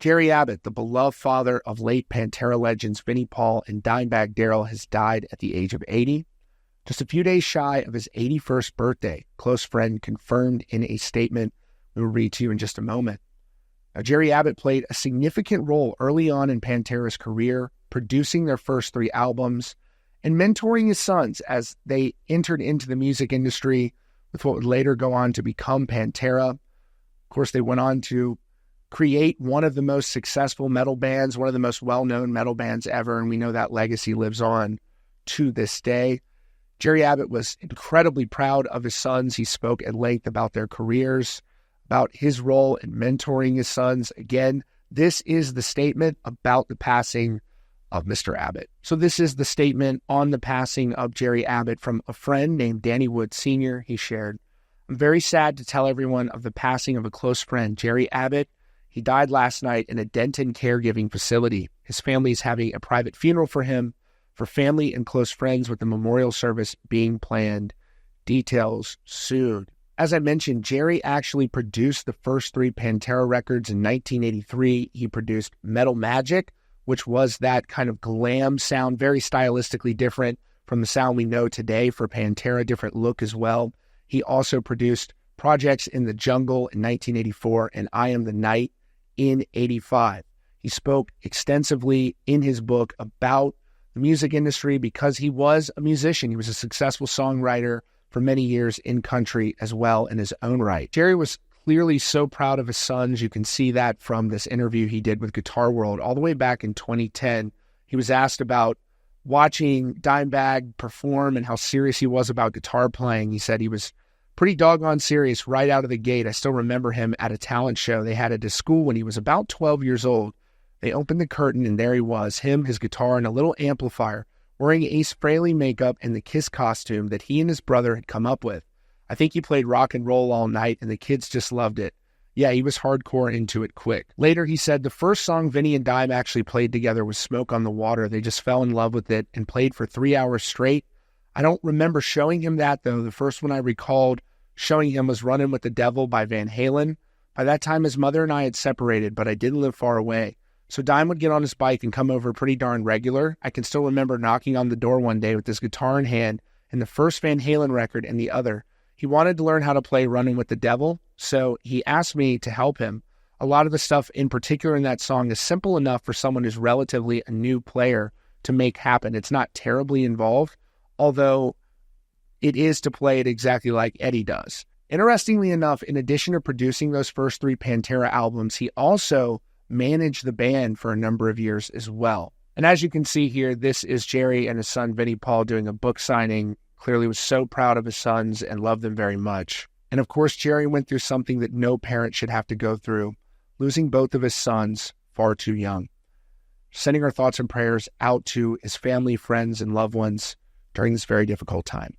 Jerry Abbott, the beloved father of late Pantera legends Vinnie Paul and Dimebag Darrell, has died at the age of 80. Just a few days shy of his 81st birthday, a close friend confirmed in a statement we will read to you in just a moment. Now, Jerry Abbott played a significant role early on in Pantera's career, producing their first 3 albums and mentoring his sons as they entered into the music industry with what would later go on to become Pantera. Of course, they went on to create one of the most successful metal bands, one of the most well-known metal bands ever, and we know that legacy lives on to this day. Jerry Abbott was incredibly proud of his sons. He spoke at length about their careers, about his role in mentoring his sons. Again, this is the statement about the passing of Mr. Abbott. So this is the statement on the passing of Jerry Abbott from a friend named Danny Wood Sr. He shared, "I'm very sad to tell everyone of the passing of a close friend, Jerry Abbott. He died last night in a Denton caregiving facility. His family is having a private funeral for him, for family and close friends, with the memorial service being planned. Details soon." As I mentioned, Jerry actually produced the first 3 Pantera records in 1983. He produced Metal Magic, which was that kind of glam sound, very stylistically different from the sound we know today for Pantera, different look as well. He also produced Projects in the Jungle in 1984 and I Am the Night in 85. He spoke extensively in his book about the music industry because he was a musician. He was a successful songwriter for many years in country as well in his own right. Jerry was clearly so proud of his sons. You can see that from this interview he did with Guitar World all the way back in 2010. He was asked about watching Dimebag perform and how serious he was about guitar playing. He said he was pretty doggone serious right out of the gate. I still remember him at a talent show they had at his school when he was about 12 years old. They opened the curtain and there he was, him, his guitar, and a little amplifier, wearing Ace Frehley makeup and the Kiss costume that he and his brother had come up with. I think he played rock and roll all night and the kids just loved it. Yeah, he was hardcore into it quick. Later, he said the first song Vinnie and Dime actually played together was Smoke on the Water. They just fell in love with it and played for 3 hours straight. I don't remember showing him that, though. The first one I recalled showing him was Runnin' with the Devil by Van Halen. By that time, his mother and I had separated, but I didn't live far away. So Dime would get on his bike and come over pretty darn regular. I can still remember knocking on the door one day with his guitar in hand and the first Van Halen record in the other. He wanted to learn how to play Runnin' with the Devil, so he asked me to help him. A lot of the stuff in particular in that song is simple enough for someone who's relatively a new player to make happen. It's not terribly involved, although it is to play it exactly like Eddie does. Interestingly enough, in addition to producing those first 3 Pantera albums, he also managed the band for a number of years as well. And as you can see here, this is Jerry and his son Vinnie Paul doing a book signing. Clearly was so proud of his sons and loved them very much. And of course, Jerry went through something that no parent should have to go through, losing both of his sons far too young. Sending our thoughts and prayers out to his family, friends, and loved ones during this very difficult time.